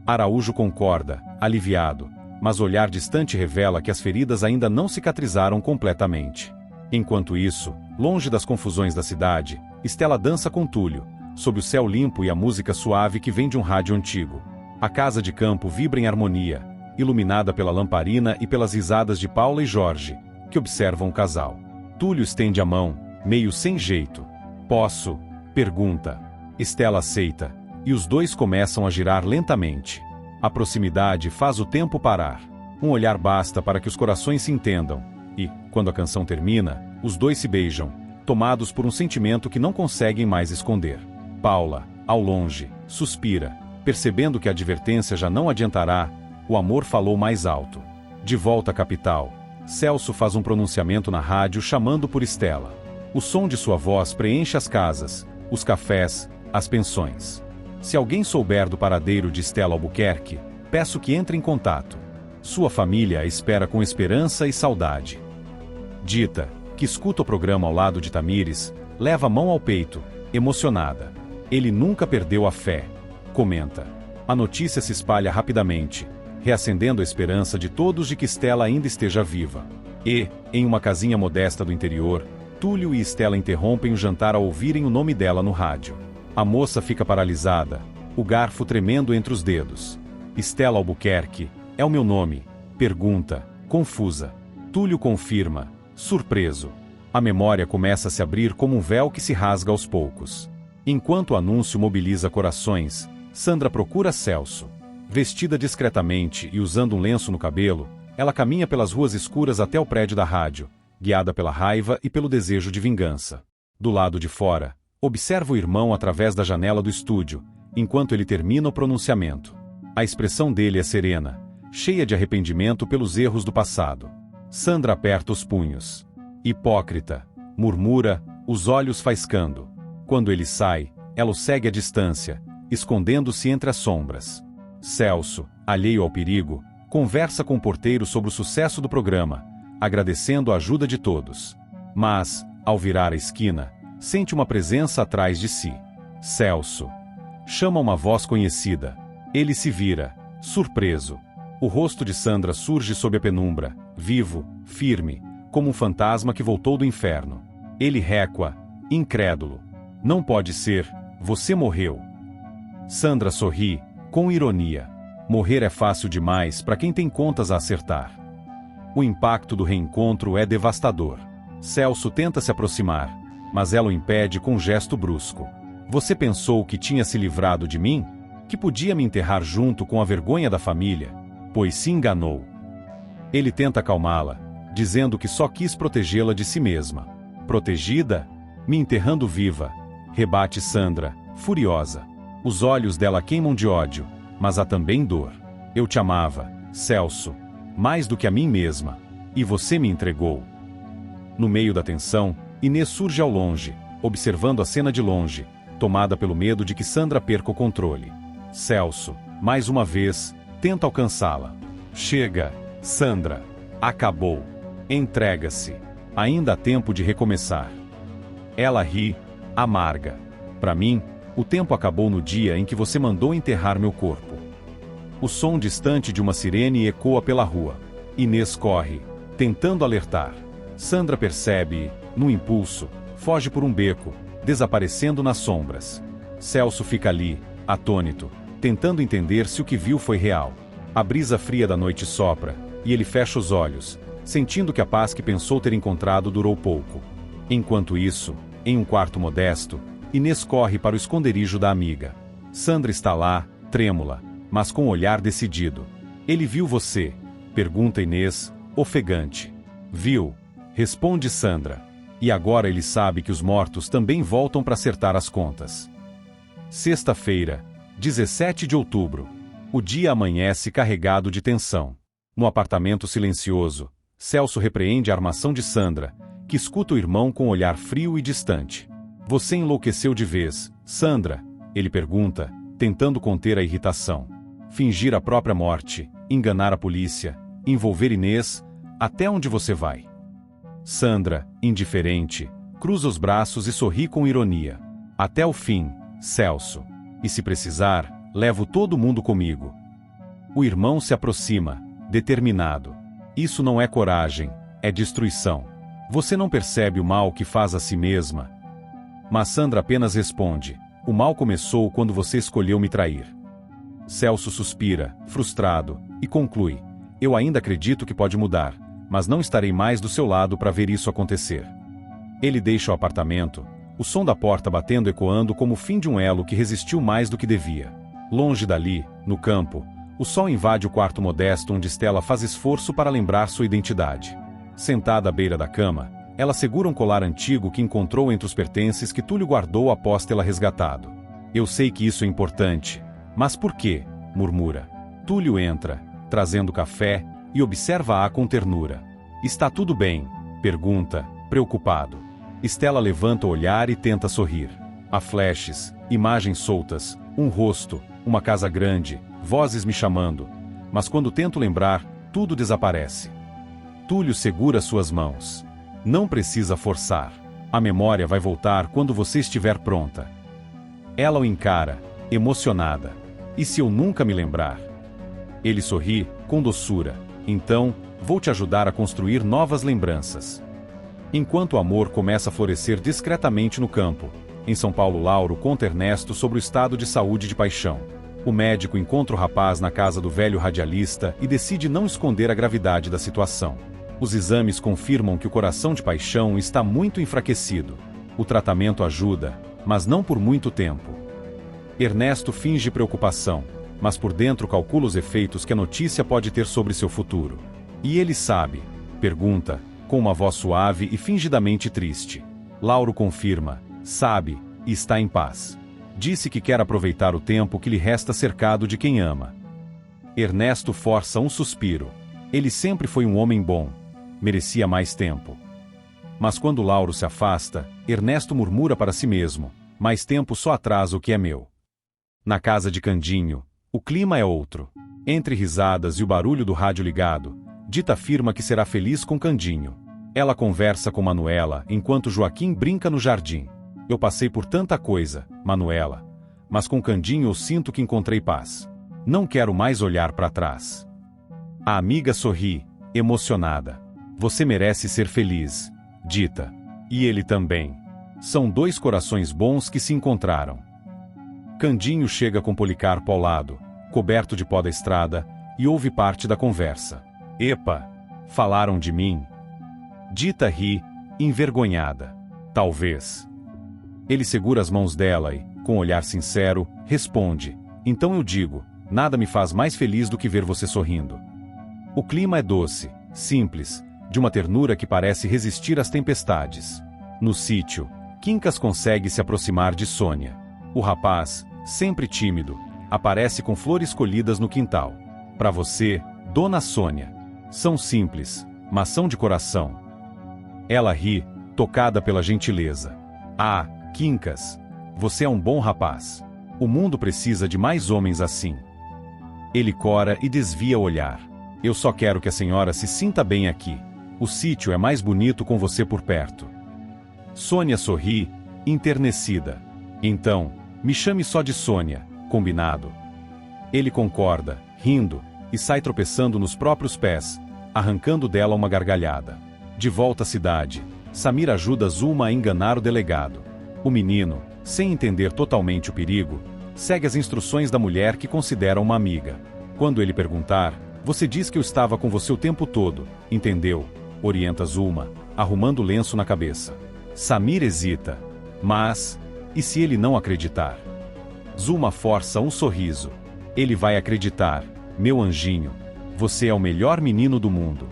Araújo concorda, aliviado, mas o olhar distante revela que as feridas ainda não cicatrizaram completamente. Enquanto isso, longe das confusões da cidade, Estela dança com Túlio, sob o céu limpo e a música suave que vem de um rádio antigo. A casa de campo vibra em harmonia, iluminada pela lamparina e pelas risadas de Paula e Jorge, que observam o casal. Túlio estende a mão, meio sem jeito. Posso? Pergunta. Estela aceita, e os dois começam a girar lentamente. A proximidade faz o tempo parar. Um olhar basta para que os corações se entendam, e, quando a canção termina, os dois se beijam, tomados por um sentimento que não conseguem mais esconder. Paula, ao longe, suspira, percebendo que a advertência já não adiantará. O amor falou mais alto. De volta à capital, Celso faz um pronunciamento na rádio chamando por Estela. O som de sua voz preenche as casas, os cafés, as pensões. Se alguém souber do paradeiro de Estela Albuquerque, peço que entre em contato. Sua família a espera com esperança e saudade. Dita, que escuta o programa ao lado de Tamires, leva a mão ao peito, emocionada. Ele nunca perdeu a fé. Comenta. A notícia se espalha rapidamente, reacendendo a esperança de todos de que Estela ainda esteja viva. E, em uma casinha modesta do interior, Túlio e Estela interrompem o jantar ao ouvirem o nome dela no rádio. A moça fica paralisada, o garfo tremendo entre os dedos. Estela Albuquerque, é o meu nome, pergunta, confusa. Túlio confirma, surpreso. A memória começa a se abrir como um véu que se rasga aos poucos. Enquanto o anúncio mobiliza corações, Sandra procura Celso. Vestida discretamente e usando um lenço no cabelo, ela caminha pelas ruas escuras até o prédio da rádio, guiada pela raiva e pelo desejo de vingança. Do lado de fora, observa o irmão através da janela do estúdio, enquanto ele termina o pronunciamento. A expressão dele é serena, cheia de arrependimento pelos erros do passado. Sandra aperta os punhos. Hipócrita, murmura, os olhos faiscando. Quando ele sai, ela o segue à distância, escondendo-se entre as sombras. Celso, alheio ao perigo, conversa com o porteiro sobre o sucesso do programa, agradecendo a ajuda de todos. Mas, ao virar a esquina, sente uma presença atrás de si. Celso. Chama uma voz conhecida. Ele se vira, surpreso. O rosto de Sandra surge sob a penumbra, vivo, firme, como um fantasma que voltou do inferno. Ele recua, incrédulo. Não pode ser, você morreu. Sandra sorri, com ironia. Morrer é fácil demais para quem tem contas a acertar. O impacto do reencontro é devastador. Celso tenta se aproximar, mas ela o impede com um gesto brusco. Você pensou que tinha se livrado de mim? Que podia me enterrar junto com a vergonha da família? Pois se enganou. Ele tenta acalmá-la, dizendo que só quis protegê-la de si mesma. Protegida? Me enterrando viva, rebate Sandra, furiosa. Os olhos dela queimam de ódio, mas há também dor. Eu te amava, Celso, mais do que a mim mesma, e você me entregou. No meio da tensão, Inês surge ao longe, observando a cena de longe, tomada pelo medo de que Sandra perca o controle. Celso, mais uma vez, tenta alcançá-la. Chega, Sandra. Acabou. Entrega-se. Ainda há tempo de recomeçar. Ela ri, amarga. Para mim, o tempo acabou no dia em que você mandou enterrar meu corpo. O som distante de uma sirene ecoa pela rua. Inês corre, tentando alertar. Sandra percebe e, no impulso, foge por um beco, desaparecendo nas sombras. Celso fica ali, atônito, tentando entender se o que viu foi real. A brisa fria da noite sopra, e ele fecha os olhos, sentindo que a paz que pensou ter encontrado durou pouco. Enquanto isso, em um quarto modesto, Inês corre para o esconderijo da amiga. Sandra está lá, trêmula, mas com um olhar decidido. Ele viu você? Pergunta Inês, ofegante. Viu, responde Sandra. E agora ele sabe que os mortos também voltam para acertar as contas. Sexta-feira, 17 de outubro. O dia amanhece carregado de tensão. No apartamento silencioso, Celso repreende a armação de Sandra, que escuta o irmão com um olhar frio e distante. Você enlouqueceu de vez, Sandra? Ele pergunta, tentando conter a irritação. Fingir a própria morte, enganar a polícia, envolver Inês, até onde você vai? Sandra, indiferente, cruza os braços e sorri com ironia. Até o fim, Celso. E se precisar, levo todo mundo comigo. O irmão se aproxima, determinado. Isso não é coragem, é destruição. Você não percebe o mal que faz a si mesma? Mas Sandra apenas responde: o mal começou quando você escolheu me trair. Celso suspira, frustrado, e conclui: eu ainda acredito que pode mudar, mas não estarei mais do seu lado para ver isso acontecer. Ele deixa o apartamento, o som da porta batendo ecoando como o fim de um elo que resistiu mais do que devia. Longe dali, no campo, o sol invade o quarto modesto onde Stella faz esforço para lembrar sua identidade. Sentada à beira da cama, ela segura um colar antigo que encontrou entre os pertences que Túlio guardou após tê-la resgatado. Eu sei que isso é importante, mas por quê? Murmura. Túlio entra, trazendo café, e observa-a com ternura. Está tudo bem? Pergunta, preocupado. Stella levanta o olhar e tenta sorrir. Há flashes, imagens soltas, um rosto, uma casa grande, vozes me chamando. Mas quando tento lembrar, tudo desaparece. Túlio segura suas mãos. Não precisa forçar. A memória vai voltar quando você estiver pronta. Ela o encara, emocionada. E se eu nunca me lembrar? Ele sorri, com doçura. Então, vou te ajudar a construir novas lembranças. Enquanto o amor começa a florescer discretamente no campo, em São Paulo, Lauro conta Ernesto sobre o estado de saúde de Paixão. O médico encontra o rapaz na casa do velho radialista e decide não esconder a gravidade da situação. Os exames confirmam que o coração de Paixão está muito enfraquecido. O tratamento ajuda, mas não por muito tempo. Ernesto finge preocupação, mas por dentro calcula os efeitos que a notícia pode ter sobre seu futuro. E ele sabe? Pergunta, com uma voz suave e fingidamente triste. Lauro confirma, sabe, e está em paz. Disse que quer aproveitar o tempo que lhe resta cercado de quem ama. Ernesto força um suspiro. Ele sempre foi um homem bom. Merecia mais tempo. Mas quando Lauro se afasta, Ernesto murmura para si mesmo: mais tempo só atrasa o que é meu. Na casa de Candinho, o clima é outro. Entre risadas e o barulho do rádio ligado, Dita afirma que será feliz com Candinho. Ela conversa com Manuela enquanto Joaquim brinca no jardim. Eu passei por tanta coisa, Manuela. Mas com Candinho eu sinto que encontrei paz. Não quero mais olhar para trás. A amiga sorri, emocionada. Você merece ser feliz, dita. E ele também. São dois corações bons que se encontraram. Candinho chega com Policarpo ao lado, coberto de pó da estrada, e ouve parte da conversa. Epa! Falaram de mim? Dita ri, envergonhada. Talvez. Ele segura as mãos dela e, com um olhar sincero, responde: então eu digo, nada me faz mais feliz do que ver você sorrindo. O clima é doce, simples, de uma ternura que parece resistir às tempestades. No sítio, Quincas consegue se aproximar de Sônia. O rapaz, sempre tímido, aparece com flores colhidas no quintal. Para você, Dona Sônia. São simples, mas são de coração. Ela ri, tocada pela gentileza. Ah, Quincas, você é um bom rapaz. O mundo precisa de mais homens assim. Ele cora e desvia o olhar. Eu só quero que a senhora se sinta bem aqui. O sítio é mais bonito com você por perto. Sônia sorri, enternecida. Então, me chame só de Sônia, combinado? Ele concorda, rindo, e sai tropeçando nos próprios pés, arrancando dela uma gargalhada. De volta à cidade, Samir ajuda Zulma a enganar o delegado. O menino, sem entender totalmente o perigo, segue as instruções da mulher que considera uma amiga. Quando ele perguntar, você diz que eu estava com você o tempo todo, entendeu? Orienta Zulma, arrumando o lenço na cabeça. Samir hesita. Mas, e se ele não acreditar? Zulma força um sorriso. Ele vai acreditar, meu anjinho. Você é o melhor menino do mundo.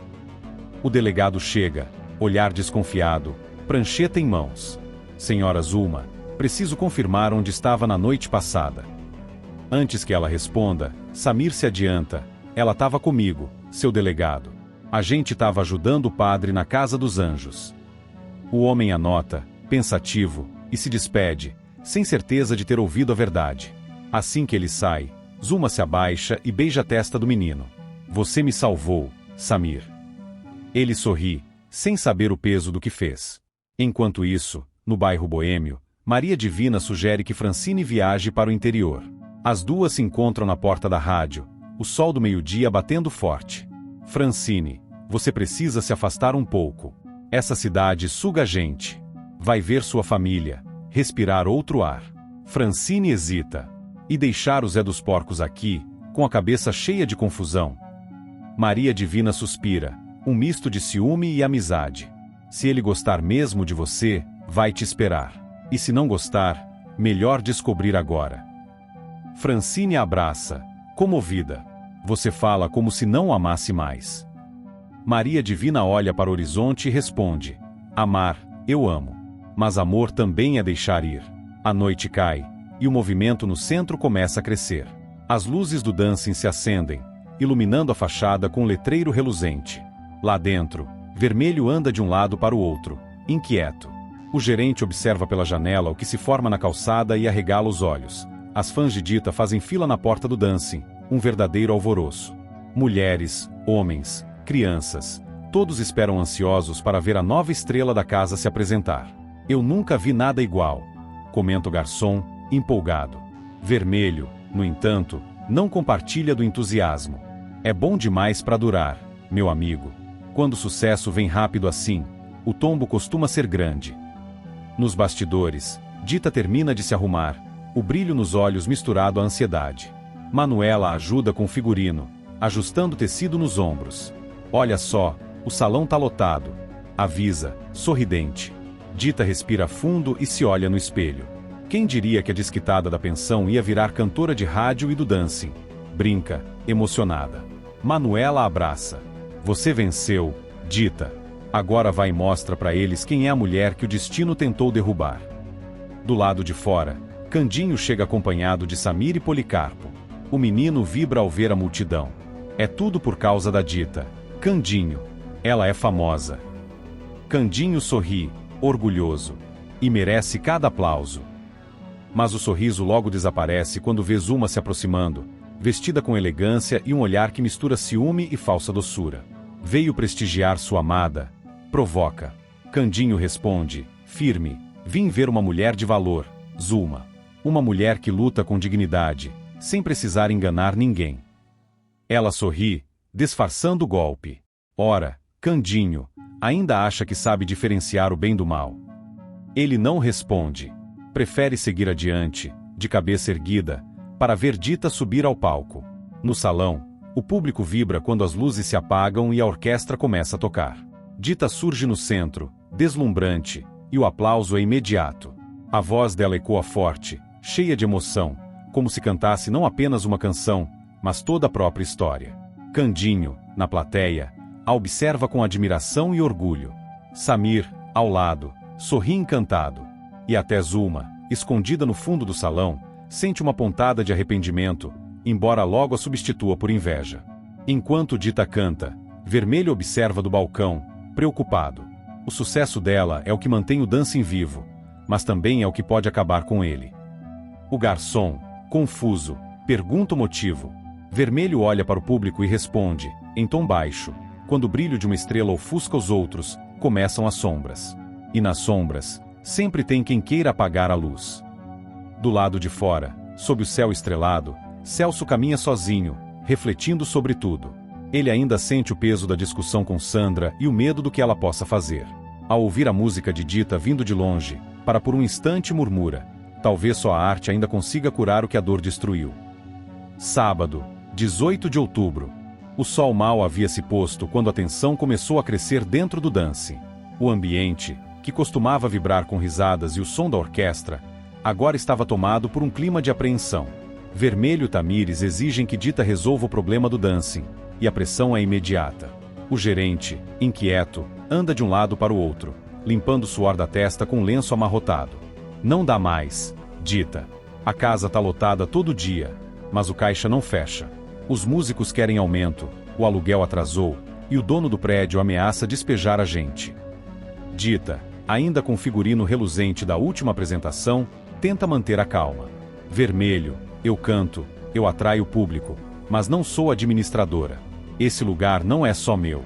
O delegado chega, olhar desconfiado, prancheta em mãos. Senhora Zulma, preciso confirmar onde estava na noite passada. Antes que ela responda, Samir se adianta. Ela estava comigo, seu delegado. A gente estava ajudando o padre na Casa dos Anjos. O homem anota, pensativo, e se despede, sem certeza de ter ouvido a verdade. Assim que ele sai, Zulma se abaixa e beija a testa do menino. Você me salvou, Samir. Ele sorri, sem saber o peso do que fez. Enquanto isso, no bairro boêmio, Maria Divina sugere que Francine viaje para o interior. As duas se encontram na porta da rádio, o sol do meio-dia batendo forte. Francine, você precisa se afastar um pouco. Essa cidade suga a gente. Vai ver sua família, respirar outro ar. Francine hesita. E deixar o Zé dos Porcos aqui, com a cabeça cheia de confusão? Maria Divina suspira, um misto de ciúme e amizade. Se ele gostar mesmo de você, vai te esperar. E se não gostar, melhor descobrir agora. Francine abraça, comovida. Você fala como se não o amasse mais. Maria Divina olha para o horizonte e responde: amar, eu amo. Mas amor também é deixar ir. A noite cai, e o movimento no centro começa a crescer. As luzes do dancing se acendem, iluminando a fachada com um letreiro reluzente. Lá dentro, Vermelho anda de um lado para o outro, inquieto. O gerente observa pela janela o que se forma na calçada e arregala os olhos. As fãs de Dita fazem fila na porta do dancing, um verdadeiro alvoroço. Mulheres, homens, crianças, todos esperam ansiosos para ver a nova estrela da casa se apresentar. Eu nunca vi nada igual, comenta o garçom, empolgado. Vermelho, no entanto, não compartilha do entusiasmo. É bom demais para durar, meu amigo. Quando o sucesso vem rápido assim, o tombo costuma ser grande. Nos bastidores, Dita termina de se arrumar, o brilho nos olhos misturado à ansiedade. Manuela ajuda com o figurino, ajustando o tecido nos ombros. Olha só, o salão tá lotado. Avisa, sorridente. Dita respira fundo e se olha no espelho. Quem diria que a desquitada da pensão ia virar cantora de rádio e do dancing? Brinca, emocionada. Manuela abraça. Você venceu, Dita. Agora vai e mostra para eles quem é a mulher que o destino tentou derrubar. Do lado de fora, Candinho chega acompanhado de Samir e Policarpo. O menino vibra ao ver a multidão. É tudo por causa da Dita. Candinho. Ela é famosa. Candinho sorri, orgulhoso. E merece cada aplauso. Mas o sorriso logo desaparece quando vê Zulma se aproximando, vestida com elegância e um olhar que mistura ciúme e falsa doçura. Veio prestigiar sua amada. Provoca. Candinho responde, firme, vim ver uma mulher de valor, Zulma. Uma mulher que luta com dignidade, sem precisar enganar ninguém. Ela sorri, disfarçando o golpe. Ora, Candinho, ainda acha que sabe diferenciar o bem do mal. Ele não responde. Prefere seguir adiante, de cabeça erguida, para ver Dita subir ao palco. No salão, o público vibra quando as luzes se apagam e a orquestra começa a tocar. Dita surge no centro, deslumbrante, e o aplauso é imediato. A voz dela ecoa forte, cheia de emoção, como se cantasse não apenas uma canção, mas toda a própria história. Candinho, na plateia, a observa com admiração e orgulho. Samir, ao lado, sorri encantado. E até Zulma, escondida no fundo do salão, sente uma pontada de arrependimento, embora logo a substitua por inveja. Enquanto Dita canta, Vermelho observa do balcão, preocupado. O sucesso dela é o que mantém o dancing vivo, mas também é o que pode acabar com ele. O garçom, confuso, pergunta o motivo. Vermelho olha para o público e responde, em tom baixo: quando o brilho de uma estrela ofusca os outros, começam as sombras. E nas sombras, sempre tem quem queira apagar a luz. Do lado de fora, sob o céu estrelado, Celso caminha sozinho, refletindo sobre tudo. Ele ainda sente o peso da discussão com Sandra e o medo do que ela possa fazer. Ao ouvir a música de Dita vindo de longe, para por um instante murmura: talvez só a arte ainda consiga curar o que a dor destruiu. Sábado, 18 de outubro. O sol mal havia se posto quando a tensão começou a crescer dentro do dance. O ambiente, que costumava vibrar com risadas e o som da orquestra, agora estava tomado por um clima de apreensão. Vermelho e Tamires exigem que Dita resolva o problema do dancing, e a pressão é imediata. O gerente, inquieto, anda de um lado para o outro, limpando o suor da testa com um lenço amarrotado. Não dá mais, Dita. A casa tá lotada todo dia, mas o caixa não fecha. Os músicos querem aumento, o aluguel atrasou, e o dono do prédio ameaça despejar a gente. Dita, ainda com o figurino reluzente da última apresentação, tenta manter a calma. Vermelho, eu canto, eu atraio o público, mas não sou administradora. Esse lugar não é só meu.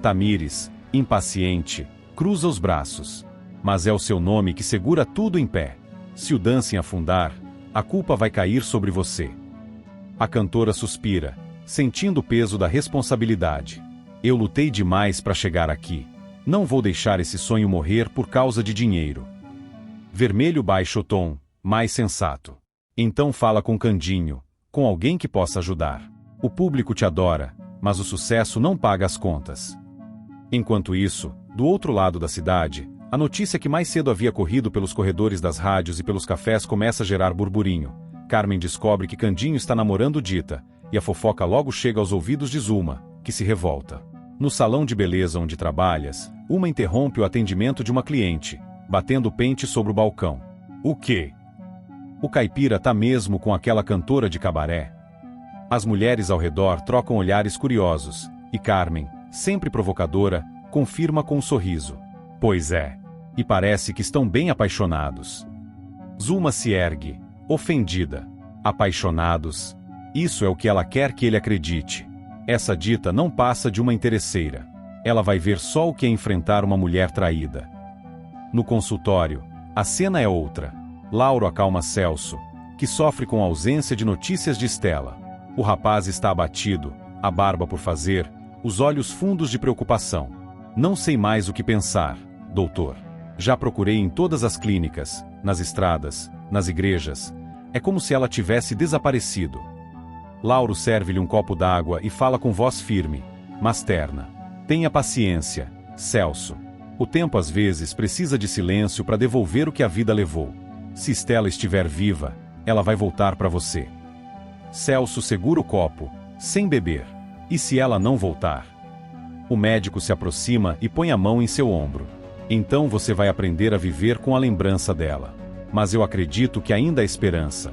Tamires, impaciente, cruza os braços. Mas é o seu nome que segura tudo em pé. Se o dancing afundar, a culpa vai cair sobre você. A cantora suspira, sentindo o peso da responsabilidade. Eu lutei demais para chegar aqui. Não vou deixar esse sonho morrer por causa de dinheiro. Vermelho baixa o tom, mais sensato. Então fala com Candinho, com alguém que possa ajudar. O público te adora, mas o sucesso não paga as contas. Enquanto isso, do outro lado da cidade, a notícia que mais cedo havia corrido pelos corredores das rádios e pelos cafés começa a gerar burburinho. Carmen descobre que Candinho está namorando Dita, e a fofoca logo chega aos ouvidos de Zulma, que se revolta. No salão de beleza onde trabalhas, uma interrompe o atendimento de uma cliente, batendo o pente sobre o balcão. O quê? O caipira tá mesmo com aquela cantora de cabaré? As mulheres ao redor trocam olhares curiosos, e Carmen, sempre provocadora, confirma com um sorriso. Pois é. E parece que estão bem apaixonados. Zulma se ergue, ofendida. Apaixonados? Isso é o que ela quer que ele acredite. Essa Dita não passa de uma interesseira. Ela vai ver só o que é enfrentar uma mulher traída. No consultório, a cena é outra. Lauro acalma Celso, que sofre com a ausência de notícias de Stella. O rapaz está abatido, a barba por fazer, os olhos fundos de preocupação. Não sei mais o que pensar, doutor. Já procurei em todas as clínicas, nas estradas, nas igrejas. É como se ela tivesse desaparecido. Lauro serve-lhe um copo d'água e fala com voz firme, mas terna. Tenha paciência, Celso. O tempo às vezes precisa de silêncio para devolver o que a vida levou. Se Stella estiver viva, ela vai voltar para você. Celso segura o copo, sem beber. E se ela não voltar? O médico se aproxima e põe a mão em seu ombro. Então você vai aprender a viver com a lembrança dela. Mas eu acredito que ainda há esperança.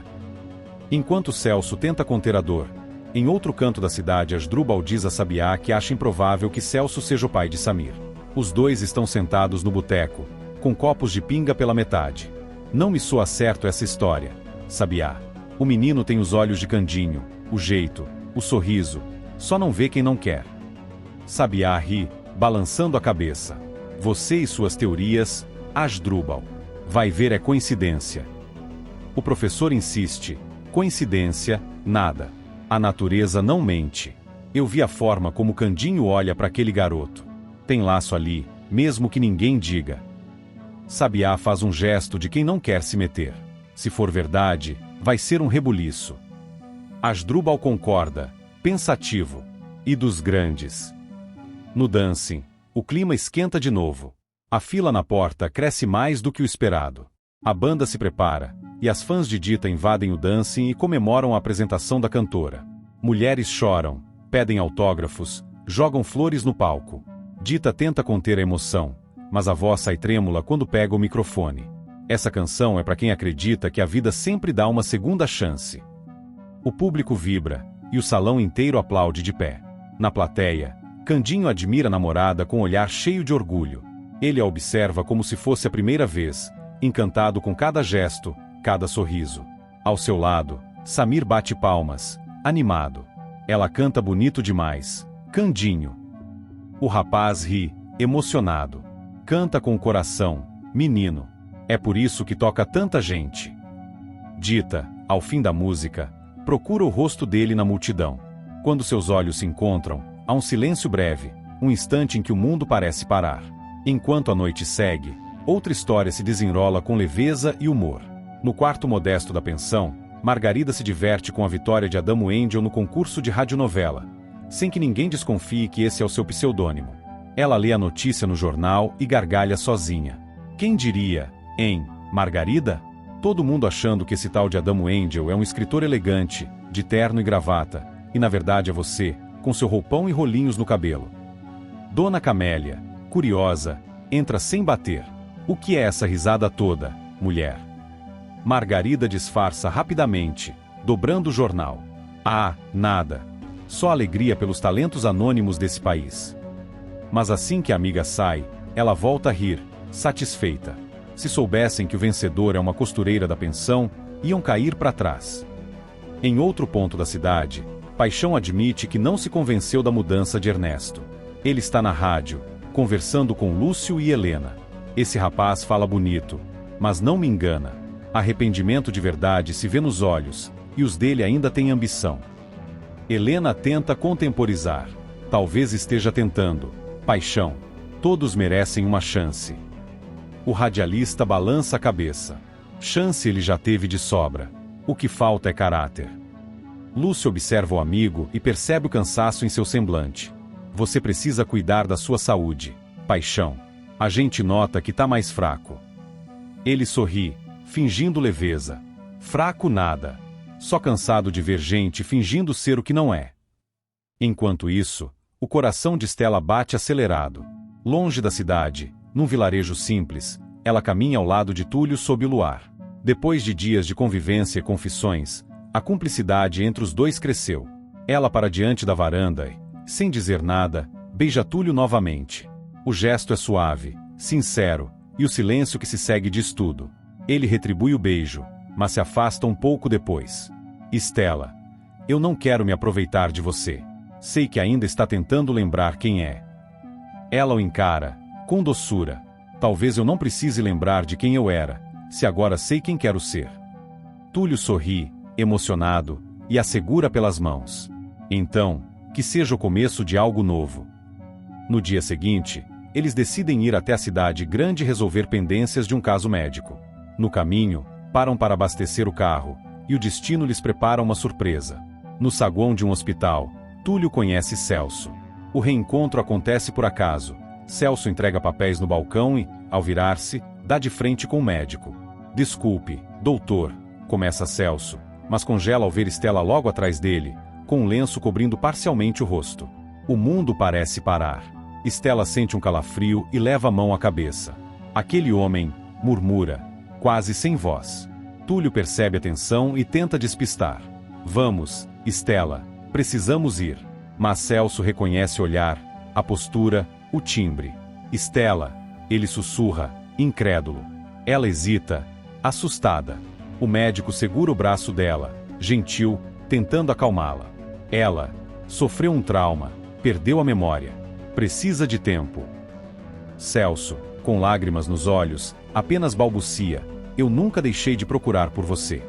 Enquanto Celso tenta conter a dor, em outro canto da cidade Asdrubal diz a Sabiá que acha improvável que Celso seja o pai de Samir. Os dois estão sentados no boteco, com copos de pinga pela metade. Não me soa certo essa história, Sabiá. O menino tem os olhos de Candinho, o jeito, o sorriso, só não vê quem não quer. Sabiá ri, balançando a cabeça. Você e suas teorias, Asdrubal. Vai ver é coincidência. O professor insiste. Coincidência, nada. A natureza não mente. Eu vi a forma como Candinho olha para aquele garoto. Tem laço ali, mesmo que ninguém diga. Sabiá faz um gesto de quem não quer se meter. Se for verdade, vai ser um rebuliço. Asdrubal concorda, pensativo. E dos grandes? No dancing, o clima esquenta de novo. A fila na porta cresce mais do que o esperado. A banda se prepara, e as fãs de Dita invadem o dancing e comemoram a apresentação da cantora. Mulheres choram, pedem autógrafos, jogam flores no palco. Dita tenta conter a emoção, mas a voz sai trêmula quando pega o microfone. Essa canção é para quem acredita que a vida sempre dá uma segunda chance. O público vibra, e o salão inteiro aplaude de pé. Na plateia, Candinho admira a namorada com um olhar cheio de orgulho. Ele a observa como se fosse a primeira vez, encantado com cada gesto, cada sorriso. Ao seu lado, Samir bate palmas, animado. Ela canta bonito demais. Candinho. O rapaz ri, emocionado. Canta com o coração, menino. É por isso que toca tanta gente. Dita, ao fim da música, procura o rosto dele na multidão. Quando seus olhos se encontram, há um silêncio breve, um instante em que o mundo parece parar. Enquanto a noite segue, outra história se desenrola com leveza e humor. No quarto modesto da pensão, Margarida se diverte com a vitória de Adamo Angel no concurso de radionovela, sem que ninguém desconfie que esse é o seu pseudônimo. Ela lê a notícia no jornal e gargalha sozinha. Quem diria, hein, Margarida? Todo mundo achando que esse tal de Adamo Angel é um escritor elegante, de terno e gravata, e na verdade é você, com seu roupão e rolinhos no cabelo. Dona Camélia, curiosa, entra sem bater. O que é essa risada toda, mulher? Margarida disfarça rapidamente, dobrando o jornal. Ah, nada. Só alegria pelos talentos anônimos desse país. Mas assim que a amiga sai, ela volta a rir, satisfeita. Se soubessem que o vencedor é uma costureira da pensão, iam cair para trás. Em outro ponto da cidade, Paixão admite que não se convenceu da mudança de Ernesto. Ele está na rádio, conversando com Lúcio e Helena. Esse rapaz fala bonito, mas não me engana. Arrependimento de verdade se vê nos olhos, e os dele ainda têm ambição. Helena tenta contemporizar. Talvez esteja tentando. Paixão. Todos merecem uma chance. O radialista balança a cabeça. Chance ele já teve de sobra. O que falta é caráter. Lúcio observa o amigo e percebe o cansaço em seu semblante. Você precisa cuidar da sua saúde. Paixão. A gente nota que tá mais fraco. Ele sorri, fingindo leveza. Fraco nada. Só cansado de ver gente fingindo ser o que não é. Enquanto isso, o coração de Stella bate acelerado. Longe da cidade, num vilarejo simples, ela caminha ao lado de Túlio sob o luar. Depois de dias de convivência e confissões, a cumplicidade entre os dois cresceu. Ela para diante da varanda e, sem dizer nada, beija Túlio novamente. O gesto é suave, sincero, e o silêncio que se segue diz tudo. Ele retribui o beijo, mas se afasta um pouco depois. Stella, eu não quero me aproveitar de você. Sei que ainda está tentando lembrar quem é. Ela o encara, com doçura. Talvez eu não precise lembrar de quem eu era, se agora sei quem quero ser. Túlio sorri, emocionado, e a segura pelas mãos. Então, que seja o começo de algo novo. No dia seguinte, eles decidem ir até a cidade grande resolver pendências de um caso médico. No caminho, param para abastecer o carro, e o destino lhes prepara uma surpresa. No saguão de um hospital, Túlio conhece Celso. O reencontro acontece por acaso. Celso entrega papéis no balcão e, ao virar-se, dá de frente com o médico. Desculpe, doutor, começa Celso, mas congela ao ver Stella logo atrás dele, com um lenço cobrindo parcialmente o rosto. O mundo parece parar. Stella sente um calafrio e leva a mão à cabeça. Aquele homem, murmura, quase sem voz. Túlio percebe a tensão e tenta despistar. Vamos, Stella, precisamos ir. Mas Celso reconhece o olhar, a postura, o timbre. Stella, ele sussurra, incrédulo. Ela hesita, assustada. O médico segura o braço dela, gentil, tentando acalmá-la. Ela sofreu um trauma, perdeu a memória. Precisa de tempo. Celso, com lágrimas nos olhos, apenas balbucia. Eu nunca deixei de procurar por você.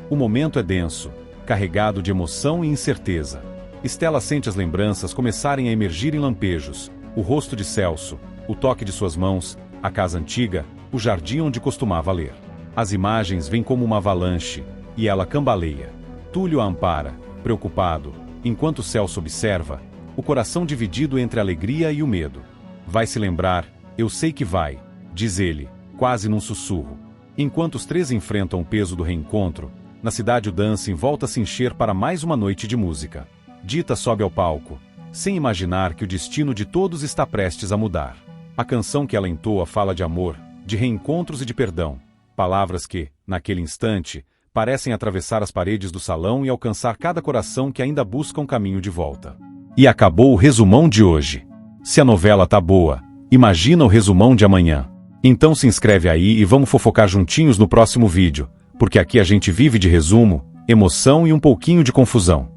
O momento é denso, carregado de emoção e incerteza. Estela sente as lembranças começarem a emergir em lampejos, o rosto de Celso, o toque de suas mãos, a casa antiga, o jardim onde costumava ler. As imagens vêm como uma avalanche, e ela cambaleia. Túlio a ampara, preocupado, enquanto Celso observa, o coração dividido entre a alegria e o medo. Vai se lembrar, eu sei que vai, diz ele, quase num sussurro. Enquanto os três enfrentam o peso do reencontro, na cidade o dancing volta a se encher para mais uma noite de música. Dita sobe ao palco, sem imaginar que o destino de todos está prestes a mudar. A canção que ela entoa fala de amor, de reencontros e de perdão. Palavras que, naquele instante, parecem atravessar as paredes do salão e alcançar cada coração que ainda busca um caminho de volta. E acabou o resumão de hoje. Se a novela tá boa, imagina o resumão de amanhã. Então se inscreve aí e vamos fofocar juntinhos no próximo vídeo, porque aqui a gente vive de resumo, emoção e um pouquinho de confusão.